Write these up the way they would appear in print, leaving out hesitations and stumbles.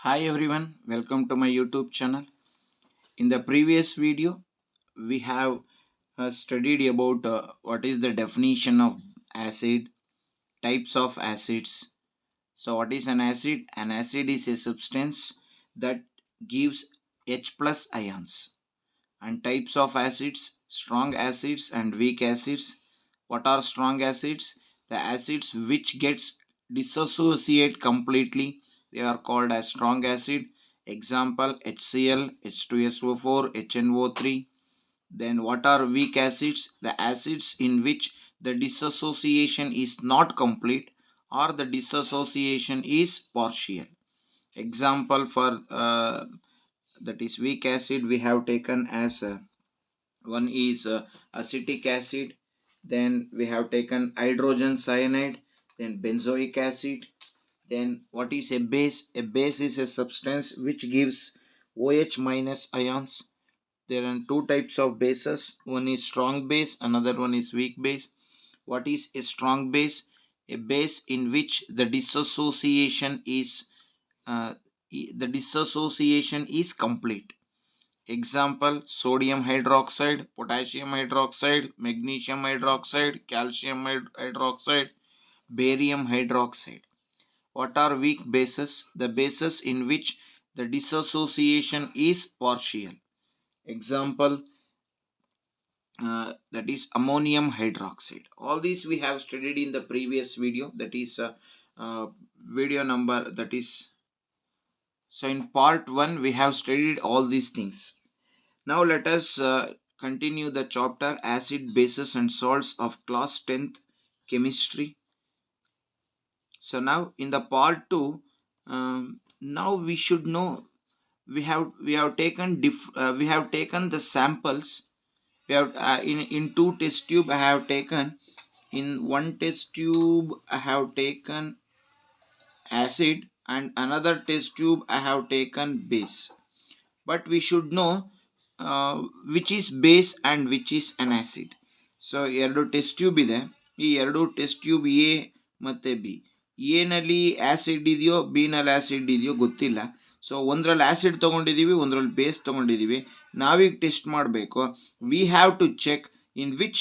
Hi everyone, welcome to my YouTube channel. In the previous video, we have studied about what is the definition of acid, types of acids. So, what is an acid? An acid is a substance that gives H plus ions. And types of acids, strong acids and weak acids. What are strong acids? The acids which gets dissociate completely, they are called as strong acid. Example, HCl, H2SO4, HNO3. Then what are weak acids? The acids in which the dissociation is not complete or the dissociation is partial. Example for that is weak acid we have taken as one is acetic acid, then we have taken hydrogen cyanide, then benzoic acid. Then what is a base? A base is a substance which gives OH minus ions. There are two types of bases. One is strong base, another one is weak base. What is a strong base? A base in which the dissociation is complete. Example, sodium hydroxide, potassium hydroxide, magnesium hydroxide, calcium hydroxide, barium hydroxide. What are weak bases? The bases in which the dissociation is partial. Example, that is ammonium hydroxide. All these we have studied in the previous video, that is video number, that is, so in part 1 we have studied all these things. Now let us continue the chapter acid, bases and salts of class 10th chemistry. So now in the part 2, now we should know, we have taken the samples. We have in two test tube I have taken. In one test tube I have taken acid and another test tube I have taken base. But we should know which is base and which is an acid. So ಎರಡು test tube ಇದೆ. ಈ ಎರಡು test tube A ಮತ್ತು B. A ನಲ್ಲಿ acid ಇದೆಯೋ B ನಲ್ಲಿ acid ಇದೆಯೋ ಗೊತ್ತಿಲ್ಲ. ಸೊ ಒಂದರಲ್ಲಿ ಆ್ಯಸಿಡ್ ತೊಗೊಂಡಿದ್ದೀವಿ, ಒಂದರಲ್ಲಿ ಬೇಸ್ ತೊಗೊಂಡಿದ್ದೀವಿ. ನಾವೀಗ ಟೆಸ್ಟ್ ಮಾಡಬೇಕು. We have to check in which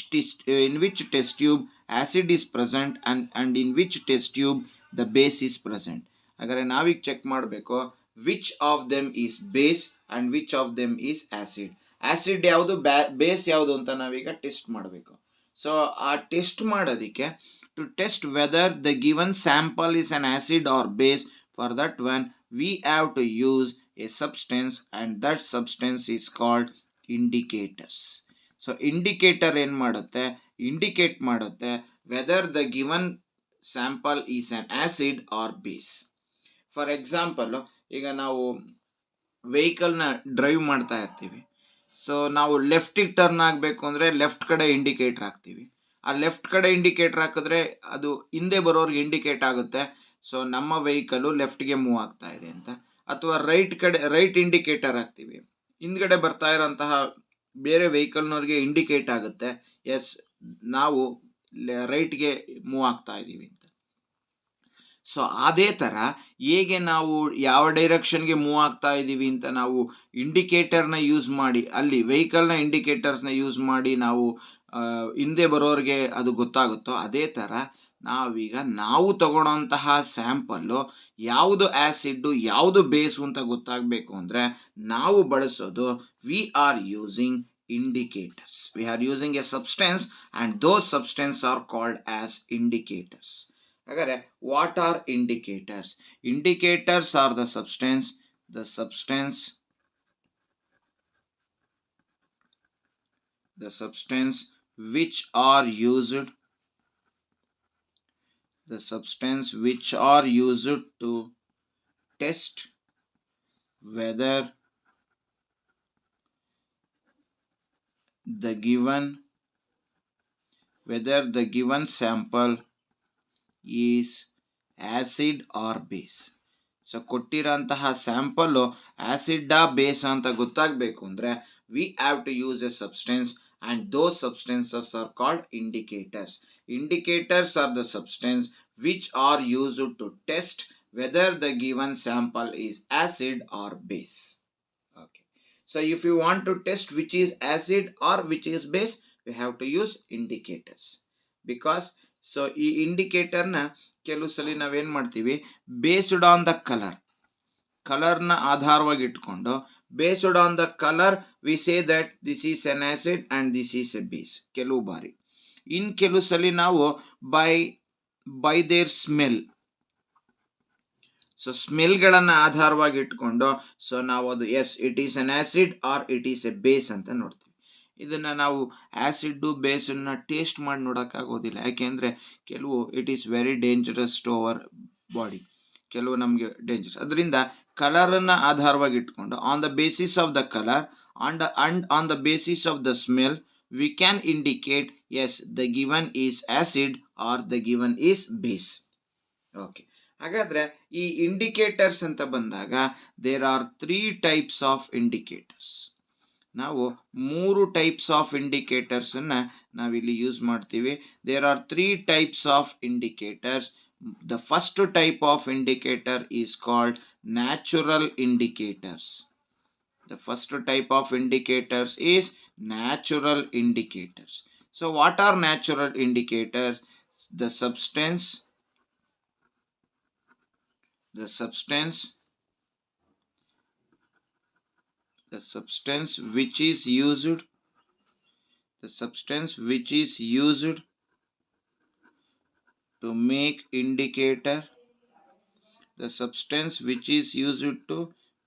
test tube acid is present and in which test tube the base is present. ಹಾಗಾದರೆ ನಾವೀಗ ಚೆಕ್ ಮಾಡಬೇಕು which of them is base and which of them is acid. Acid ಯಾವುದು, base ಯಾವುದು ಅಂತ ನಾವೀಗ test ಮಾಡಬೇಕು. So ಆ test ಮಾಡೋದಕ್ಕೆ, to test whether the given sample is an acid or base, for that one we have to use a substance and that substance is called indicators. So indicator ಏನು ಮಾಡುತ್ತೆ, indicate ಮಾಡುತ್ತೆ whether the given sample is an acid or base. For example, ಈಗ ನಾವು ವೆಹಿಕಲ್ನ drive ಮಾಡ್ತಾ ಇರ್ತೀವಿ. So ನಾವು ಲೆಫ್ಟಿಗೆ turn ಆಗಬೇಕು ಅಂದರೆ ಲೆಫ್ಟ್ ಕಡೆ ಇಂಡಿಕೇಟರ್ ಹಾಕ್ತೀವಿ. ಆ ಲೆಫ್ಟ್ ಕಡೆ ಇಂಡಿಕೇಟರ್ ಹಾಕಿದ್ರೆ ಅದು ಹಿಂದೆ ಬರೋರಿಗೆ ಇಂಡಿಕೇಟ್ ಆಗುತ್ತೆ, ಸೊ ನಮ್ಮ ವೆಹಿಕಲ್ಲು ಲೆಫ್ಟ್ಗೆ ಮೂವ್ ಆಗ್ತಾ ಇದೆ ಅಂತ. ಅಥವಾ ರೈಟ್ ಇಂಡಿಕೇಟರ್ ಹಾಕ್ತೀವಿ, ಹಿಂದ್ಗಡೆ ಬರ್ತಾ ಇರೋಂತಹ ಬೇರೆ ವೆಹಿಕಲ್ನವ್ರಿಗೆ ಇಂಡಿಕೇಟ್ ಆಗುತ್ತೆ, ಎಸ್ ನಾವು ರೈಟ್ಗೆ ಮೂವ್ ಆಗ್ತಾ ಇದ್ದೀವಿ ಅಂತ. ಸೊ ಅದೇ ಥರ ಹೇಗೆ ನಾವು ಯಾವ ಡೈರೆಕ್ಷನ್ಗೆ ಮೂವ್ ಆಗ್ತಾ ಇದ್ದೀವಿ ಅಂತ ನಾವು ಇಂಡಿಕೇಟರ್ನ ಯೂಸ್ ಮಾಡಿ, ಅಲ್ಲಿ ವೆಹಿಕಲ್ನ ಇಂಡಿಕೇಟರ್ಸ್ನ ಯೂಸ್ ಮಾಡಿ ನಾವು ಹಿಂದೆ ಬರೋರಿಗೆ ಅದು ಗೊತ್ತಾಗುತ್ತೋ, ಅದೇ ಥರ ನಾವೀಗ ನಾವು ತಗೊಳ್ಳೋಂತಹ ಸ್ಯಾಂಪಲ್ಲು ಯಾವುದು ಆ್ಯಸಿಡ್ಡು ಯಾವುದು ಬೇಸು ಅಂತ ಗೊತ್ತಾಗಬೇಕು ಅಂದರೆ ನಾವು ಬಳಸೋದು we are using indicators. We are using a substance and those substances are called as indicators. Agare, what are indicators? Indicators are the substance which are used to test whether the given sample is acid or base. So ಕೊಟ್ಟಿರೋಂತಹ sample ಆ್ಯಸಿಡ್ಡಾ base ಅಂತ ಗೊತ್ತಾಗಬೇಕು ಅಂದರೆ we have to use a substance and those substances are called indicators. Indicators are the substance which are used to test whether the given sample is acid or base. Okay, so if you want to test which is acid or which is base, we have to use indicators. Because so ಈ indicator ನ ಕೆಲವು ಸಲ ನಾವೇನ್ ಮಾಡ್ತೀವಿ, based on the ಕಲರ್ನ ಆಧಾರವಾಗಿ ಇಟ್ಕೊಂಡು, based on the colour we say that this is an acid and this is a base. ಕೆಲವು ಬಾರಿ ಕೆಲವು ಸಲ ನಾವು ಬೈ ದೇರ್ ಸ್ಮೆಲ್, ಸೊ ಸ್ಮೆಲ್ಗಳನ್ನು ಆಧಾರವಾಗಿ ಇಟ್ಕೊಂಡು ಸೊ ನಾವು ಅದು as it is an acid or it is a base ಅಂತ ನೋಡ್ತೀವಿ. ಇದನ್ನ ನಾವು ಆಸಿಡ್ ಬೇಸನ್ನ ಟೇಸ್ಟ್ ಮಾಡಿ ನೋಡೋಕ್ಕಾಗೋದಿಲ್ಲ, ಯಾಕೆಂದ್ರೆ ಕೆಲವು it is very dangerous to our body, ಕೆಲವು ನಮಗೆ ಡೇಂಜರಸ್. ಅದರಿಂದ ಕಲರನ್ನು ಆಧಾರವಾಗಿ ಇಟ್ಕೊಂಡು on the basis of the colour and on the basis of the smell we can indicate as the given is acid or the given is base. Okay, ಹಾಗಾದ್ರೆ ಈ indicators ಅಂತ ಬಂದಾಗ there are 3 types of indicators. ನಾವು 3 types of indicators ಅನ್ನ ನಾವಿಲ್ಲಿ use ಮಾಡ್ತೀವಿ. There are 3 types of indicators. The first type of indicator is called natural indicators. The first type of indicators is natural indicators. So what are natural indicators? The substance which is used to make indicator, the substance which is used to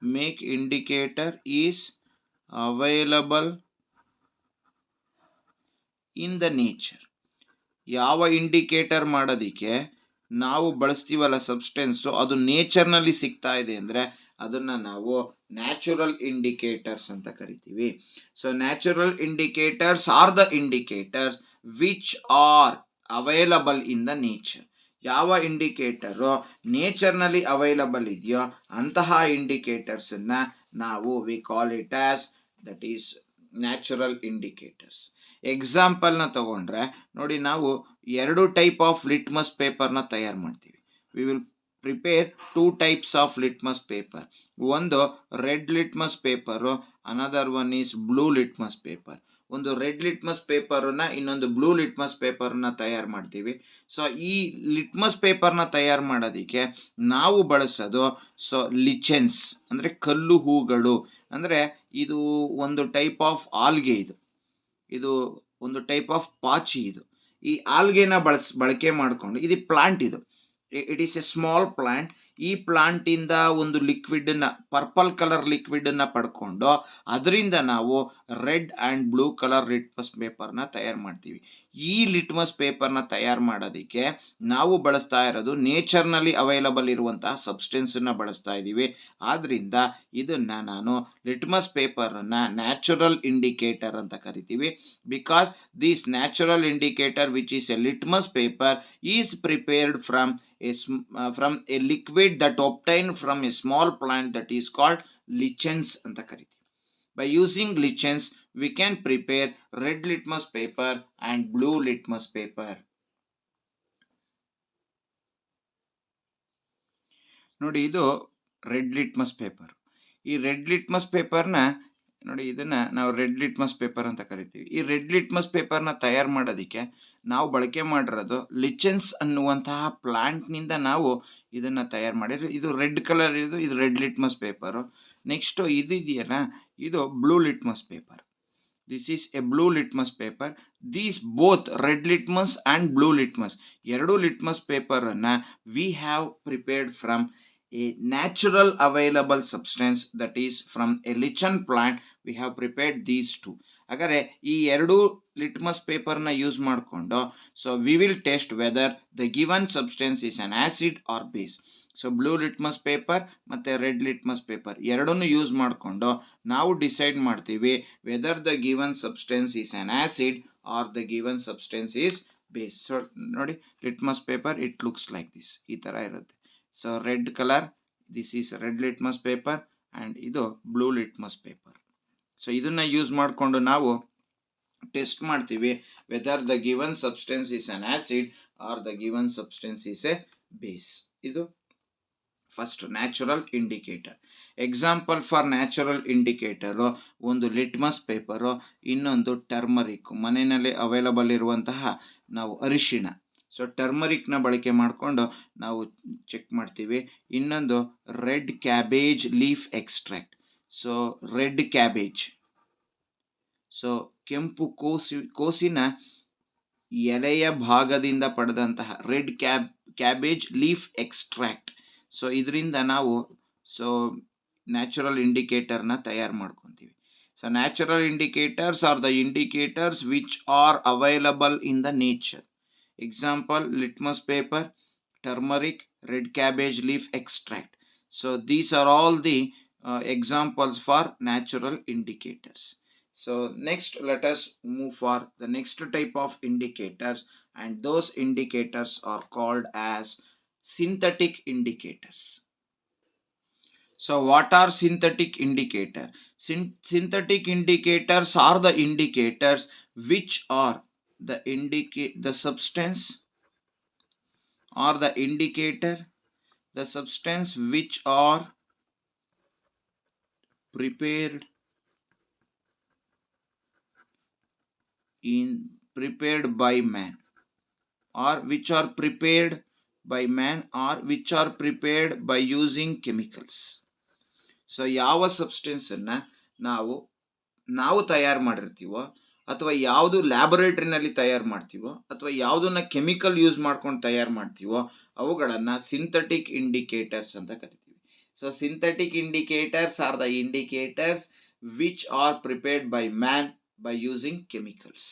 make indicator is available in the nature. ಯಾವ indicator ಮಾಡೋದಕ್ಕೆ ನಾವು ಬಳಸ್ತೀವಲ್ಲ substance, ಅದು ನೇಚರ್ನಲ್ಲಿ ಸಿಗ್ತಾ ಇದೆ ಅಂದರೆ ಅದನ್ನು ನಾವು ನ್ಯಾಚುರಲ್ ಇಂಡಿಕೇಟರ್ಸ್ ಅಂತ ಕರಿತೀವಿ. So natural indicators are the indicators which are available in the nature. ಯಾವ ಇಂಡಿಕೇಟರು ನೇಚರ್ನಲ್ಲಿ ಅವೈಲಬಲ್ ಇದೆಯೋ ಅಂತಹ ಇಂಡಿಕೇಟರ್ಸನ್ನು ನಾವು we call it as that is natural indicators. ಎಕ್ಸಾಂಪಲ್ನ ತಗೊಂಡ್ರೆ ನೋಡಿ, ನಾವು 2 ಟೈಪ್ ಆಫ್ ಲಿಟ್ಮಸ್ ಪೇಪರ್ನ ತಯಾರು ಮಾಡ್ತೀವಿ. We will prepare 2 types of litmus paper. ಒಂದು red litmus paper, another one is blue litmus paper. ಒಂದು ರೆಡ್ ಲಿಟ್ಮಸ್ ಪೇಪರನ್ನ ಇನ್ನೊಂದು ಬ್ಲೂ ಲಿಟ್ಮಸ್ ಪೇಪರ್ನ ತಯಾರು ಮಾಡ್ತೀವಿ. ಸೊ ಈ ಲಿಟ್ಮಸ್ ಪೇಪರ್ನ ತಯಾರು ಮಾಡೋದಕ್ಕೆ ನಾವು ಬಳಸೋದು ಸೊ ಲಿಚೆನ್ಸ್ ಅಂದರೆ ಕಲ್ಲು ಹೂಗಳು. ಅಂದರೆ ಇದು ಒಂದು ಟೈಪ್ ಆಫ್ ಆಲ್ಗೆ, ಇದು ಒಂದು ಟೈಪ್ ಆಫ್ ಪಾಚಿ. ಈ ಆಲ್ಗೆನ ಬಳಕೆ ಮಾಡಿಕೊಂಡು, ಇದು plant, it is A small plant. ಈ ಪ್ಲಾಂಟಿಂದ ಒಂದು ಲಿಕ್ವಿಡನ್ನ, ಪರ್ಪಲ್ ಕಲರ್ ಲಿಕ್ವಿಡನ್ನು ಪಡ್ಕೊಂಡು ಅದರಿಂದ ನಾವು red and blue colour litmus ಪೇಪರ್ನ ತಯಾರು ಮಾಡ್ತೀವಿ. ಈ ಲಿಟ್ಮಸ್ ಪೇಪರ್ನ ತಯಾರು ಮಾಡೋದಕ್ಕೆ ನಾವು ಬಳಸ್ತಾ ಇರೋದು ನೇಚರ್ನಲ್ಲಿ ಅವೈಲಬಲ್ ಇರುವಂತಹ ಸಬ್ಸ್ಟೆನ್ಸನ್ನು ಬಳಸ್ತಾ ಇದ್ದೀವಿ. ಆದ್ದರಿಂದ ಇದನ್ನು ನಾನು ಲಿಟ್ಮಸ್ ಪೇಪರನ್ನು ನ್ಯಾಚುರಲ್ ಇಂಡಿಕೇಟರ್ ಅಂತ ಕರಿತೀವಿ. Because this natural indicator which is A litmus paper is prepared from a liquid that obtained from a small plant that is called lichens ಅಂತ ಕರಿತೀವಿ. By using lichens we can prepare red litmus paper and blue litmus paper. ನೋಡಿ, ಇದು red litmus paper. ಈ red litmus ಪೇಪರ್ನ ನೋಡಿ, ಇದನ್ನು ನಾವು red litmus paper ಅಂತ ಕರಿತೀವಿ. ಈ ರೆಡ್ ಲಿಟ್ಮಸ್ ಪೇಪರ್ನ ತಯಾರು ಮಾಡೋದಕ್ಕೆ ನಾವು ಬಳಕೆ ಮಾಡಿರೋದು ಲಿಚೆನ್ಸ್ ಅನ್ನುವಂತಹ ಪ್ಲಾಂಟ್ನಿಂದ ನಾವು ಇದನ್ನು ತಯಾರು ಮಾಡಿರೋ. ಇದು ರೆಡ್ ಕಲರ್ ಇದು ರೆಡ್ ಲಿಟ್ಮಸ್ ಪೇಪರು. ನೆಕ್ಸ್ಟು ಇದು ಇದೆಯಲ್ಲ, ಇದು blue litmus paper. This is a blue litmus paper. These both red litmus and blue litmus, ಎರಡು ಲಿಟ್ಮಸ್ ಪೇಪರನ್ನು we have prepared from a natural available substance, that is from a lichen plant. We have prepared these two. ಹಾಗಾದರೆ ಈ ಎರಡು litmus ಪೇಪರ್ನ use ಮಾಡಿಕೊಂಡು so we will test whether the given substance is an acid or base. So blue litmus paper ಮತ್ತು red litmus paper ಎರಡನ್ನೂ use ಮಾಡಿಕೊಂಡು ನಾವು decide ಮಾಡ್ತೀವಿ whether the given substance is an acid or the given substance is base. So ನೋಡಿ, litmus paper it looks like this, ಈ ಥರ ಇರುತ್ತೆ. So red colour, this is red litmus paper and ಇದು blue litmus paper. So ಇದನ್ನು use ಮಾಡಿಕೊಂಡು ನಾವು test ಮಾಡ್ತೀವಿ whether the given substance is an acid or the given substance is a base. ಇದು first natural indicator. Example for natural indicator ಒಂದು litmus paper, ಇನ್ನೊಂದು turmeric, ಮನೆಯಲ್ಲಿ available ಇರುವಂತಹ ನಾವು ಅರಿಶಿಣ. ಸೊ ಟರ್ಮರಿಕ್ನ ಬಳಕೆ ಮಾಡಿಕೊಂಡು ನಾವು ಚೆಕ್ ಮಾಡ್ತೀವಿ. ಇನ್ನೊಂದು red cabbage leaf extract. So red cabbage, so ಕೆಂಪು ಕೋಸಿನ ಎಲೆಯ ಭಾಗದಿಂದ ಪಡೆದಂತಹ red cabbage leaf extract. So ಇದರಿಂದ ನಾವು ನ್ಯಾಚುರಲ್ ಇಂಡಿಕೇಟರ್ನ ತಯಾರು ಮಾಡ್ಕೊತೀವಿ. So natural indicators are the indicators which are available in the nature. Example litmus paper, turmeric, red cabbage leaf extract. So these are all the examples for natural indicators. So next let us move for the next type of indicators, and those indicators are called as synthetic indicators. So what are synthetic indicators? Synthetic indicators are the indicators which are the substance or the indicator, the substance which are prepared by man, or which are prepared by man, or which are prepared by using chemicals. So ಯಾವ ಸಬ್ಸ್ಟೆನ್ಸನ್ನು ನಾವು ತಯಾರು ಮಾಡಿರ್ತೀವೋ, ಅಥವಾ ಯಾವುದು ಲ್ಯಾಬೊರೇಟರಿನಲ್ಲಿ ತಯಾರು ಮಾಡ್ತೀವೋ, ಅಥವಾ ಯಾವುದನ್ನ chemical use ಮಾಡ್ಕೊಂಡು ತಯಾರು ಮಾಡ್ತೀವೋ ಅವುಗಳನ್ನು ಸಿಂಥೆಟಿಕ್ ಇಂಡಿಕೇಟರ್ಸ್ ಅಂತ ಕರಿತೀವಿ. So synthetic indicators are the indicators which are prepared by man by using chemicals.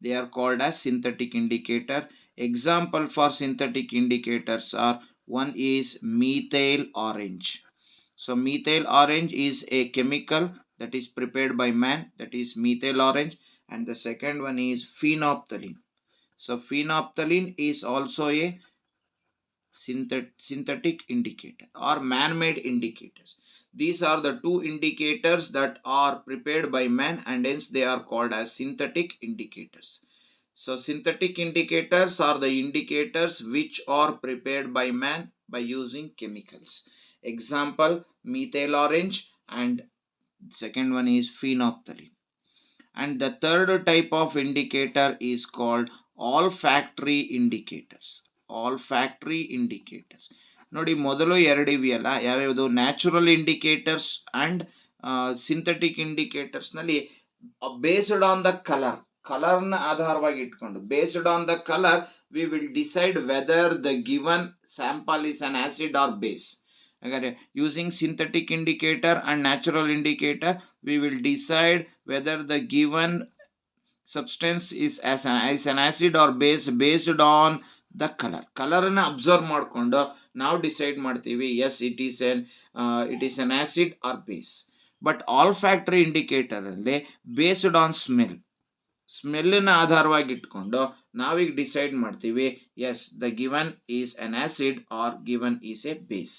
They are called as synthetic indicator. Example for synthetic indicators are, one is methyl orange. So methyl orange is a chemical that is prepared by man, that is methyl orange. And the second one is phenolphthalein. So phenolphthalein is also a synthetic indicator or man-made indicators. These are the two indicators that are prepared by man, and hence they are called as synthetic indicators. So synthetic indicators are the indicators which are prepared by man by using chemicals. Example, methyl orange, and second one is phenolphthalein. And the third type of indicator is called olfactory indicators. Olfactory indicators. ನೋಡಿ, ಮೊದಲು ಎರಡು ಇವೆಯಲ್ಲ, ಯಾವ್ಯಾವುದು natural indicators and synthetic ಇಂಡಿಕೇಟರ್ಸ್ನಲ್ಲಿ based on the ಕಲರ್ನ ಆಧಾರವಾಗಿ ಇಟ್ಕೊಂಡು, based on the colour we will decide whether the given sample is an acid or base. ಹಾಗಾದರೆ using synthetic indicator and natural indicator we will decide whether the given substance is an acid or base based on the ಕಲರನ್ನು observe ಮಾಡಿಕೊಂಡು ನಾವು decide ಮಾಡ್ತೀವಿ, as it is an acid or base. But olfactory ಇಂಡಿಕೇಟರಲ್ಲಿ based on ಸ್ಮೆಲ್ಲನ್ನ ಆಧಾರವಾಗಿ ಇಟ್ಕೊಂಡು ನಾವೀಗ decide ಮಾಡ್ತೀವಿ, as the given is an acid or given is a base.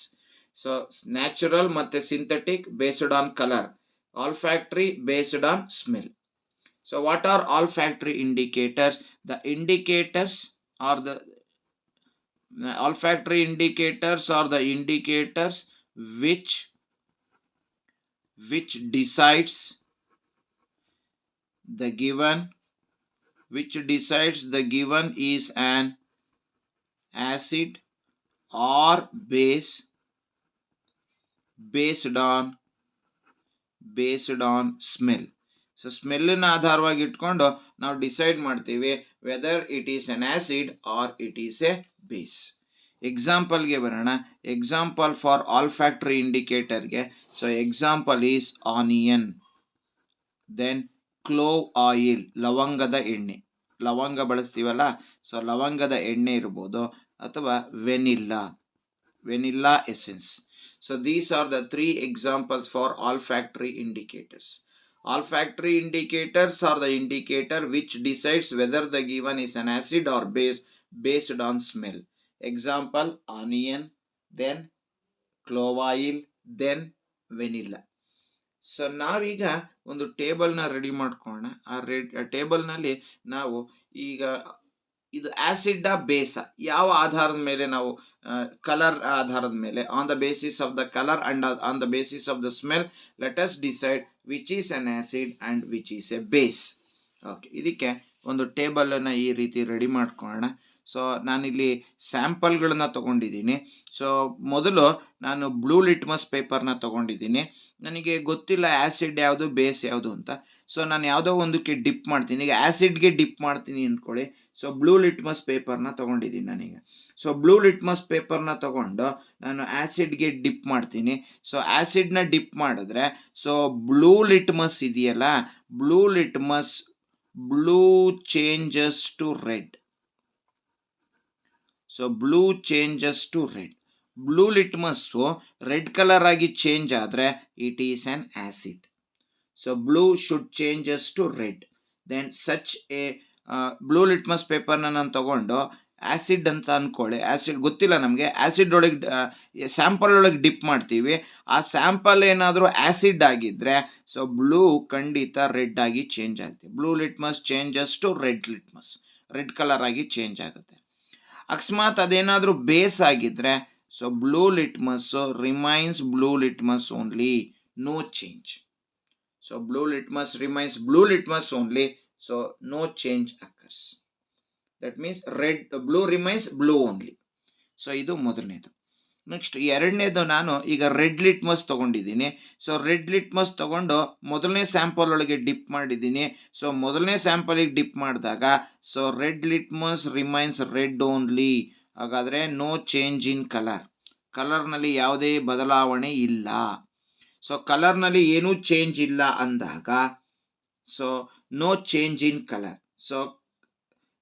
So natural ಮತ್ತು synthetic based on colour, olfactory based on smell. So what are olfactory indicators? The indicators are the olfactory indicators are the indicators which decides the given is an acid or base based on smell. So ಸ್ಮೆಲ್ಲನ್ನ ಆಧಾರವಾಗಿ ಇಟ್ಕೊಂಡು ನಾವು decide ಮಾಡ್ತೀವಿ whether it is an acid or it is a base. ಎಕ್ಸಾಂಪಲ್ಗೆ ಬರೋಣ. Example for olfactory ಇಂಡಿಕೇಟರ್ಗೆ, so example is onion, then clove oil, ಲವಂಗದ ಎಣ್ಣೆ, ಲವಂಗ ಬಳಸ್ತೀವಲ್ಲ, ಸೊ ಲವಂಗದ ಎಣ್ಣೆ ಇರ್ಬೋದು, ಅಥವಾ vanilla essence. So these are the three examples for olfactory indicators. Olfactory indicators are the indicator which decides whether the given is an acid or base based on smell. Example, onion, then clove oil, then vanilla. So ನಾವೀಗ ಒಂದು ಟೇಬಲ್ನ ready ಮಾಡ್ಕೊಳ್ಳೋಣ. ಆ ಟೇಬಲ್ನಲ್ಲಿ ನಾವು ಈಗ ಇದು acid ಬೇಸ, ಯಾವ ಆಧಾರದ ಮೇಲೆ ನಾವು ಕಲರ್ ಆಧಾರದ ಮೇಲೆ, on the basis of the colour and on the basis of the smell let us decide which is an acid and which is a base. Okay, ಇದಕ್ಕೆ ಒಂದು ಟೇಬಲನ್ನು ಈ ರೀತಿ ರೆಡಿ ಮಾಡ್ಕೊಳ್ಳೋಣ. ಸೊ ನಾನಿಲ್ಲಿ ಸ್ಯಾಂಪಲ್ಗಳನ್ನ ತೊಗೊಂಡಿದ್ದೀನಿ. ಸೊ ಮೊದಲು ನಾನು ಬ್ಲೂ ಲಿಟ್ಮಸ್ ಪೇಪರ್ನ ತೊಗೊಂಡಿದ್ದೀನಿ. ನನಗೆ ಗೊತ್ತಿಲ್ಲ ಆ್ಯಸಿಡ್ ಯಾವುದು ಬೇಸ್ ಯಾವುದು ಅಂತ. ಸೊ ನಾನು ಯಾವುದೋ ಒಂದಕ್ಕೆ ಡಿಪ್ ಮಾಡ್ತೀನಿ. ಈಗ ಆ್ಯಸಿಡ್ಗೆ ಡಿಪ್ ಮಾಡ್ತೀನಿ ಅಂದ್ಕೊಳ್ಳಿ. ಸೊ ಬ್ಲೂ ಲಿಟ್ಮಸ್ ಪೇಪರ್ನ ತೊಗೊಂಡಿದ್ದೀನಿ ನಾನೀಗ. ಸೊ ಬ್ಲೂ ಲಿಟ್ಮಸ್ ಪೇಪರ್ನ ತೊಗೊಂಡು ನಾನು ಆ್ಯಸಿಡ್ಗೆ ಡಿಪ್ ಮಾಡ್ತೀನಿ. ಸೊ ಆ್ಯಸಿಡ್ನ ಡಿಪ್ ಮಾಡಿದ್ರೆ ಸೊ ಬ್ಲೂ ಲಿಟ್ಮಸ್ ಇದೆಯಲ್ಲ, blue changes to red. So blue changes to red. Blue litmus red colour ಆಗಿ ಚೇಂಜ್ ಆದರೆ it is an acid. So blue should changes to red. Then such a blue litmus ಪೇಪರ್ನ ನಾನು ತಗೊಂಡು acid ಅಂತ ಅಂದ್ಕೊಳ್ಳಿ. Acid ಗೊತ್ತಿಲ್ಲ ನಮಗೆ, acid ಒಳಗೆ ಸ್ಯಾಂಪಲ್ ಒಳಗೆ ಡಿಪ್ ಮಾಡ್ತೀವಿ. ಆ ಸ್ಯಾಂಪಲ್ ಏನಾದರೂ ಆ್ಯಸಿಡ್ ಆಗಿದ್ದರೆ ಸೊ ಬ್ಲೂ ಖಂಡಿತ ರೆಡ್ ಆಗಿ ಚೇಂಜ್ ಆಗುತ್ತೆ. Blue litmus changes to red litmus, red colour ಆಗಿ ಚೇಂಜ್ ಆಗುತ್ತೆ. ಅಕಸ್ಮಾತ್ ಅದೇನಾದರೂ ಬೇಸ್ ಆಗಿದ್ದರೆ so blue litmus remains blue litmus only, no change. So blue litmus remains blue litmus only, so no change occurs. That means blue remains blue only. So ಇದು ಮೊದಲನೇದು. Next ಎರಡನೇದು, ನಾನು ಈಗ ರೆಡ್ ಲಿಟ್ಮಸ್ ತೊಗೊಂಡಿದ್ದೀನಿ. So red litmus ತೊಗೊಂಡು ಮೊದಲನೇ sample ಒಳಗೆ drip ಮಾಡಿದ್ದೀನಿ. ಸೊ ಮೊದಲನೇ ಸ್ಯಾಂಪಲಿಗೆ ಡಿಪ್ ಮಾಡಿದಾಗ so red litmus remains red only. ಹಾಗಾದರೆ ನೋ ಚೇಂಜ್ ಇನ್ ಕಲರ್, ಕಲರ್ನಲ್ಲಿ ಯಾವುದೇ ಬದಲಾವಣೆ ಇಲ್ಲ. ಸೊ ಕಲರ್ನಲ್ಲಿ ಏನೂ ಚೇಂಜ್ ಇಲ್ಲ ಅಂದಾಗ so no change in colour.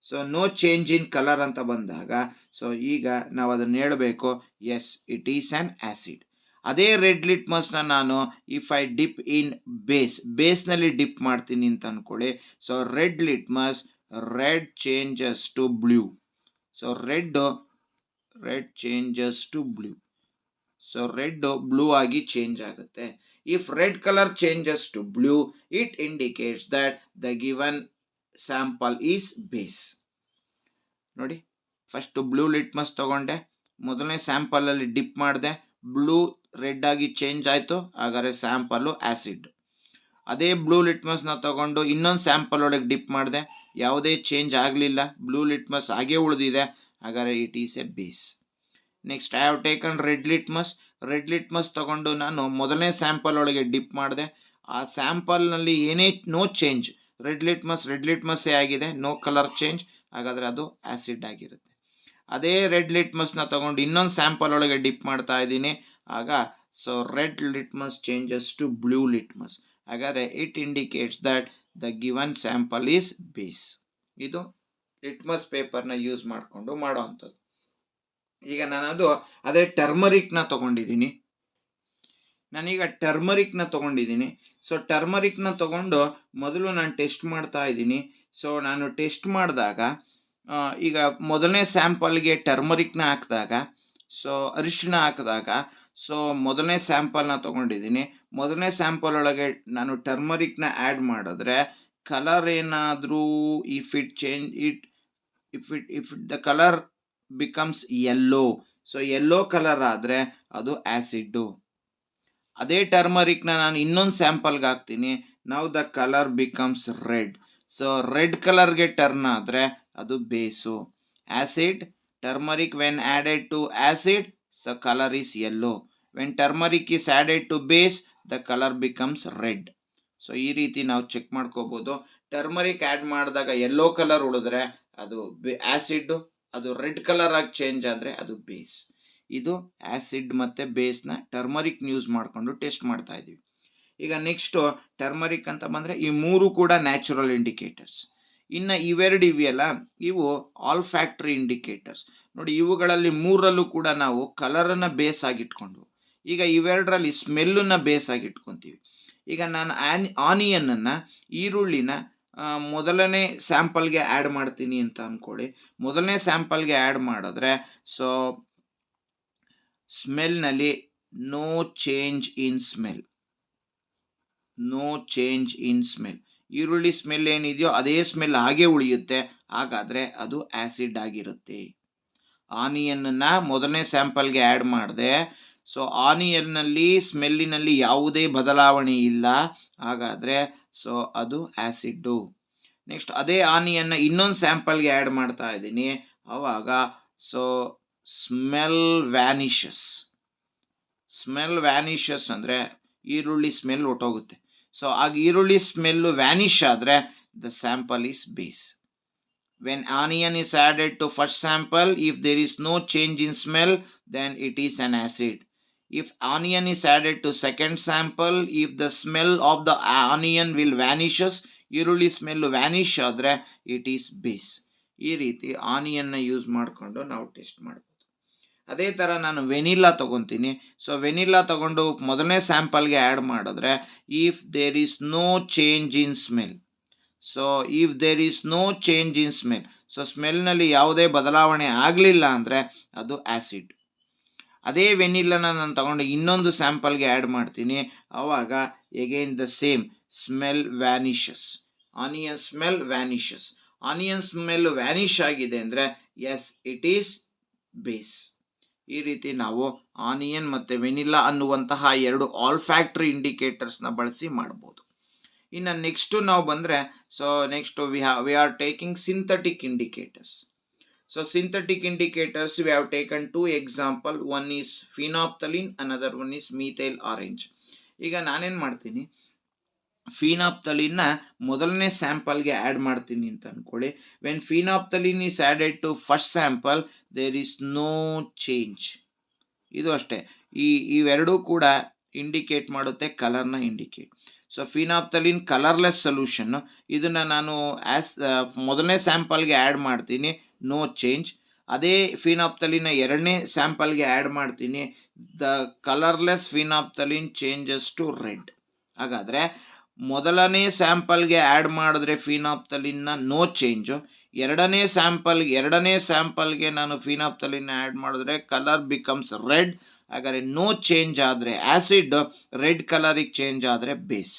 So no change in colour ಅಂತ ಬಂದಾಗ ಸೊ ಈಗ ನಾವು ಅದನ್ನು ಹೇಳಬೇಕು, as it is an acid. ಅದೇ ರೆಡ್ ಲಿಟ್ಮಸ್ನ ನಾನು ಇಫ್ ಐ ಡಿಪ್ ಇನ್ ಬೇಸ್ನಲ್ಲಿ ಡಿಪ್ ಮಾಡ್ತೀನಿ ಅಂತ ಅಂದ್ಕೊಳ್ಳಿ. So red litmus red changes to blue. So red changes to blue. So red blue ಆಗಿ ಚೇಂಜ್ ಆಗುತ್ತೆ. If red colour changes to blue it indicates that the given sample is base. ನೋಡಿ, first blue litmus ತಗೊಂಡೆ, ಮೊದಲನೇ ಸ್ಯಾಂಪಲಲ್ಲಿ dip ಮಾಡಿದೆ, blue red ಆಗಿ change ಆಯಿತು, ಹಾಗಾದರೆ ಸ್ಯಾಂಪಲ್ಲು ಆ್ಯಸಿಡ್. ಅದೇ ಬ್ಲೂ ಲಿಟ್ಮಸ್ನ ತಗೊಂಡು ಇನ್ನೊಂದು ಸ್ಯಾಂಪಲ್ ಒಳಗೆ ಡಿಪ್ ಮಾಡಿದೆ, ಯಾವುದೇ ಚೇಂಜ್ ಆಗಲಿಲ್ಲ, ಬ್ಲೂ ಲಿಟ್ಮಸ್ ಹಾಗೇ ಉಳಿದಿದೆ, ಹಾಗಾದರೆ it is a base. Next I have taken red litmus ತಗೊಂಡು ನಾನು ಮೊದಲನೇ ಸ್ಯಾಂಪಲ್ ಒಳಗೆ ಡಿಪ್ ಮಾಡಿದೆ. ಆ ಸ್ಯಾಂಪಲ್ನಲ್ಲಿ ಏನೇ ನೋ ಚೇಂಜ್, ರೆಡ್ ಲಿಟ್ಮಸ್ಸೇ ಆಗಿದೆ, ನೋ ಕಲರ್ ಚೇಂಜ್, ಹಾಗಾದರೆ ಅದು ಆ್ಯಸಿಡ್ ಆಗಿರುತ್ತೆ. ಅದೇ ರೆಡ್ ಲಿಟ್ಮಸ್ನ ತಗೊಂಡು ಇನ್ನೊಂದು ಸ್ಯಾಂಪಲ್ ಒಳಗೆ ಡಿಪ್ ಮಾಡ್ತಾ ಇದ್ದೀನಿ. ಆಗ so red litmus changes to blue litmus, ಹಾಗಾದರೆ it indicates that the given sample is base. ಇದು ಲಿಟ್ಮಸ್ ಪೇಪರ್ನ ಯೂಸ್ ಮಾಡಿಕೊಂಡು ಮಾಡೋ ಅಂಥದ್ದು. ಈಗ ನಾನು ಅದೇ ಟರ್ಮರಿಕ್ನ ತೊಗೊಂಡಿದ್ದೀನಿ. ಸೊ ಟರ್ಮರಿಕ್ನ ತೊಗೊಂಡು ಮೊದಲು ನಾನು ಟೆಸ್ಟ್ ಮಾಡ್ತಾ ಇದ್ದೀನಿ. ಸೊ ನಾನು ಟೆಸ್ಟ್ ಮಾಡಿದಾಗ ಈಗ ಮೊದಲನೇ ಸ್ಯಾಂಪಲ್ಗೆ ಟರ್ಮರಿಕ್ನ ಹಾಕಿದಾಗ, ಸೊ ಅರಿಶಿಣ ಹಾಕಿದಾಗ, ಸೊ ಮೊದಲನೇ ಸ್ಯಾಂಪಲ್ನ ತೊಗೊಂಡಿದ್ದೀನಿ. ಮೊದಲನೇ ಸ್ಯಾಂಪಲ್ ಒಳಗೆ ನಾನು ಟರ್ಮರಿಕ್ನ ಆ್ಯಡ್ ಮಾಡಿದ್ರೆ ಕಲರ್ ಏನಾದರೂ if the colour becomes yellow, so yellow colour ಆದರೆ ಅದು ಆ್ಯಸಿಡ್ಡು. ಅದೇ ಟರ್ಮರಿಕ್ನ ನಾನು ಇನ್ನೊಂದು ಸ್ಯಾಂಪಲ್ಗೆ ಹಾಕ್ತೀನಿ, now the colour becomes red. So red ಕಲರ್ಗೆ ಟರ್ನ್ ಆದರೆ ಅದು base. Acid, turmeric when added to acid so colour is yellow. When turmeric is added to base the colour becomes red. So ಈ ರೀತಿ ನಾವು ಚೆಕ್ ಮಾಡ್ಕೋಬೋದು. Turmeric add ಮಾಡಿದಾಗ yellow colour ಉಳಿದ್ರೆ ಅದು acid, ಅದು ರೆಡ್ ಕಲರ್ ಆಗಿ ಚೇಂಜ್ ಆದರೆ ಅದು ಬೇಸ್. ಇದು ಆ್ಯಸಿಡ್ ಮತ್ತು ಬೇಸ್ನ ಟರ್ಮರಿಕ್ ಯೂಸ್ ಮಾಡಿಕೊಂಡು ಟೆಸ್ಟ್ ಮಾಡ್ತಾ ಇದ್ದೀವಿ. ಈಗ ನೆಕ್ಸ್ಟು ಟರ್ಮರಿಕ್ ಅಂತ ಬಂದರೆ ಈ ಮೂರು ಕೂಡ ನ್ಯಾಚುರಲ್ ಇಂಡಿಕೇಟರ್ಸ್. ಇನ್ನು ಇವೆರಡು ಇವೆಯಲ್ಲ, ಇವು ಆಲ್ಫ್ಯಾಕ್ಟ್ರಿ ಇಂಡಿಕೇಟರ್ಸ್. ನೋಡಿ, ಇವುಗಳಲ್ಲಿ ಮೂರಲ್ಲೂ ಕೂಡ ನಾವು ಕಲರನ್ನು ಬೇಸ್ ಆಗಿಟ್ಕೊಂಡು, ಈಗ ಇವೆರಡರಲ್ಲಿ ಸ್ಮೆಲ್ಲನ್ನು ಬೇಸ್ ಆಗಿಟ್ಕೊತೀವಿ. ಈಗ ನಾನು ಆನಿಯನನ್ನು, ಈರುಳ್ಳಿನ ಮೊದಲನೇ ಸ್ಯಾಂಪಲ್ಗೆ ಆ್ಯಡ್ ಮಾಡ್ತೀನಿ ಅಂತ ಅಂದ್ಕೊಳ್ಳಿ. ಮೊದಲನೇ ಸ್ಯಾಂಪಲ್ಗೆ ಆ್ಯಡ್ ಮಾಡಿದ್ರೆ ಸೊ ಸ್ಮೆಲ್ನಲ್ಲಿ ನೋ ಚೇಂಜ್ ಇನ್ ಸ್ಮೆಲ್. ಈರುಳ್ಳಿ ಸ್ಮೆಲ್ ಏನಿದೆಯೋ ಅದೇ ಸ್ಮೆಲ್ ಹಾಗೆ ಉಳಿಯುತ್ತೆ, ಹಾಗಾದರೆ ಅದು ಆ್ಯಸಿಡ್ ಆಗಿರುತ್ತೆ. ಆನಿಯನ್ನ ಮೊದಲನೇ ಸ್ಯಾಂಪಲ್ಗೆ ಆ್ಯಡ್ ಮಾಡಿದೆ, ಸೊ ಆನಿಯನ್ನಲ್ಲಿ ಸ್ಮೆಲ್ಲಿನಲ್ಲಿ ಯಾವುದೇ ಬದಲಾವಣೆ ಇಲ್ಲ, ಹಾಗಾದರೆ ಸೊ ಅದು ಆ್ಯಸಿಡ್ಡು. ನೆಕ್ಸ್ಟ್ ಅದೇ ಆನಿಯನ್ನ ಇನ್ನೊಂದು ಸ್ಯಾಂಪಲ್ಗೆ ಆ್ಯಡ್ ಮಾಡ್ತಾ ಇದ್ದೀನಿ, ಆವಾಗ ಸೊ ಸ್ಮೆಲ್ ವ್ಯಾನಿಷಸ್ ಅಂದರೆ ಈರುಳ್ಳಿ ಸ್ಮೆಲ್ ಹೊಟ್ಟೋಗುತ್ತೆ. ಸೊ ಆಗ ಈರುಳ್ಳಿ ಸ್ಮೆಲ್ಲು ವ್ಯಾನಿಷ್ ಆದರೆ the sample is base. When onion is added to first sample, if there is no change in smell, then it is an acid. If onion is added to second sample, if the smell of the onion will vanishes, ಈರುಳ್ಳಿ smell Vanish ಆದರೆ it is base. ಈ ರೀತಿ ಆನಿಯನ್ನ use ಮಾಡಿಕೊಂಡು ನಾವು test ಮಾಡ್ಬೋದು. ಅದೇ ಥರ ನಾನು ವೆನಿಲ್ಲಾ ತೊಗೊತೀನಿ. ಸೊ ವೆನಿಲ್ಲಾ ತೊಗೊಂಡು ಮೊದಲನೇ ಸ್ಯಾಂಪಲ್ಗೆ ಆ್ಯಡ್ ಮಾಡಿದ್ರೆ, if there is no change in smell, so if there is no change in smell, so ಸ್ಮೆಲ್ನಲ್ಲಿ ಯಾವುದೇ ಬದಲಾವಣೆ ಆಗಲಿಲ್ಲ ಅಂದರೆ ಅದು ಆ್ಯಸಿಡ್. ಅದೇ ವೆನಿಲ್ಲನ ನಾನು ತಗೊಂಡು ಇನ್ನೊಂದು ಸ್ಯಾಂಪಲ್ಗೆ ಆ್ಯಡ್ ಮಾಡ್ತೀನಿ, ಆವಾಗ again the same smell vanishes, onion smell vanishes. Onion smell Vanish ಆಗಿದೆ ಅಂದರೆ ಎಸ್ ಇಟ್ ಈಸ್ ಬೇಸ್. ಈ ರೀತಿ ನಾವು ಆನಿಯನ್ ಮತ್ತು ವೆನಿಲ್ಲಾ ಅನ್ನುವಂತಹ ಎರಡು ಆಲ್ಫ್ಯಾಕ್ಟರಿ ಇಂಡಿಕೇಟರ್ಸ್ನ ಬಳಸಿ ಮಾಡ್ಬೋದು. ಇನ್ನು ನೆಕ್ಸ್ಟು ನಾವು ಬಂದರೆ, so next we are taking synthetic indicators. So synthetic indicators we have taken 2 example, one is phenolphthalein, another one is methyl orange. ಈಗ ನಾನೇನು ಮಾಡ್ತೀನಿ, ಫಿನಾಪ್ತಲಿನ್ನ ಮೊದಲನೇ ಸ್ಯಾಂಪಲ್ಗೆ ಆ್ಯಡ್ ಮಾಡ್ತೀನಿ ಅಂತ ಅಂದ್ಕೊಳ್ಳಿ. When phenolphthalein is added to first sample, there is no change. ಇದು ಅಷ್ಟೇ, ಇವೆರಡೂ ಕೂಡ ಇಂಡಿಕೇಟ್ ಮಾಡುತ್ತೆ, ಕಲರ್ನ ಇಂಡಿಕೇಟ್. ಸೊ ಫಿನಾಪ್ತಲಿನ್ ಕಲರ್ಲೆಸ್ ಸೊಲ್ಯೂಷನ್ನು, ಇದನ್ನು ನಾನು ಮೊದಲನೇ ಸ್ಯಾಂಪಲ್ಗೆ ಆ್ಯಡ್ ಮಾಡ್ತೀನಿ, ನೋ ಚೇಂಜ್. ಅದೇ ಫಿನಾಪ್ತಲಿನ ಎರಡನೇ ಸ್ಯಾಂಪಲ್ಗೆ ಆ್ಯಡ್ ಮಾಡ್ತೀನಿ, the colourless phenolphthalein changes to red. ಹಾಗಾದರೆ ಮೊದಲನೇ ಸ್ಯಾಂಪಲ್ಗೆ ಆ್ಯಡ್ ಮಾಡಿದ್ರೆ ಫಿನಾಪ್ತಲಿನ್ನ ನೋ ಚೇಂಜು, ಎರಡನೇ ಸ್ಯಾಂಪಲ್ಗೆ ನಾನು ಫಿನಾಪ್ತಲಿನ್ನ ಆ್ಯಡ್ ಮಾಡಿದ್ರೆ ಕಲರ್ ಬಿಕಮ್ಸ್ ರೆಡ್. ಹಾಗಾದರೆ ನೋ ಚೇಂಜ್ ಆದರೆ ಆ್ಯಸಿಡ್, ರೆಡ್ ಕಲರಿಗೆ ಚೇಂಜ್ ಆದರೆ base.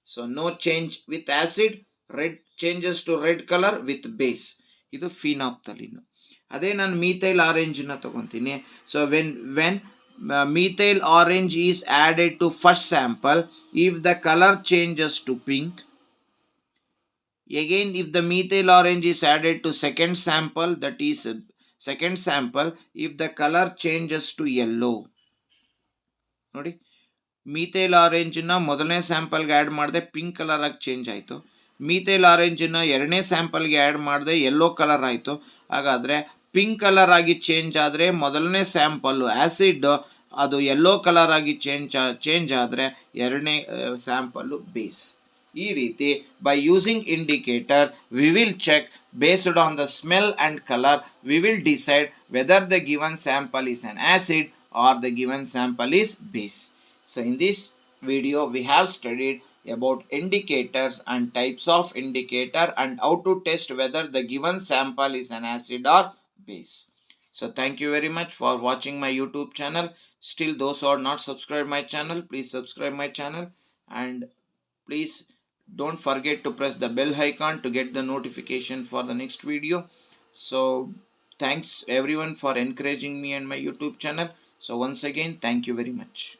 So no change with acid, red changes to red colour with base. ಇದು ಫಿನಾಪ್ತಲಿನ್. ಅದೇ ನಾನು ಮೀಥೈಲ್ ಆರೆಂಜನ್ನ ತಗೊತೀನಿ. So when methyl orange is added to first sample, if the color changes to pink, again if the methyl orange is added to second sample, if the color changes to yellow. ನೋಡಿ, methyl ಆರೆಂಜನ್ನ ಮೊದಲನೇ ಸ್ಯಾಂಪಲ್ಗೆ add ಮಾಡಿದೆ, pink colour ಆಗಿ change ಆಯಿತು. Methyl ಆರೆಂಜನ್ನ ಎರಡನೇ ಸ್ಯಾಂಪಲ್ಗೆ ಆ್ಯಡ್ ಮಾಡಿದೆ, ಯೆಲ್ಲೋ ಕಲರ್ ಆಯಿತು. ಹಾಗಾದರೆ ಪಿಂಕ್ ಕಲರ್ ಆಗಿ ಚೇಂಜ್ ಆದರೆ ಮೊದಲನೇ ಸ್ಯಾಂಪಲ್ಲು ಆ್ಯಸಿಡ್, ಅದು ಯೆಲ್ಲೋ ಕಲರ್ ಆಗಿ ಚೇಂಜ್ ಆದರೆ ಎರಡನೇ ಸ್ಯಾಂಪಲ್ಲು ಬೇಸ್. ಈ ರೀತಿ by using indicator we will check based on the smell and colour, we will decide whether the given sample is an acid or the given sample is base. So in this video we have studied about indicators and types of indicator and how to test whether the given sample is an acid or base. So thank you very much for watching my YouTube channel. Still those who are not subscribed my channel, please subscribe my channel, and please don't forget to press the bell icon to get the notification for the next video. So thanks everyone for encouraging me and my YouTube channel. So once again, thank you very much.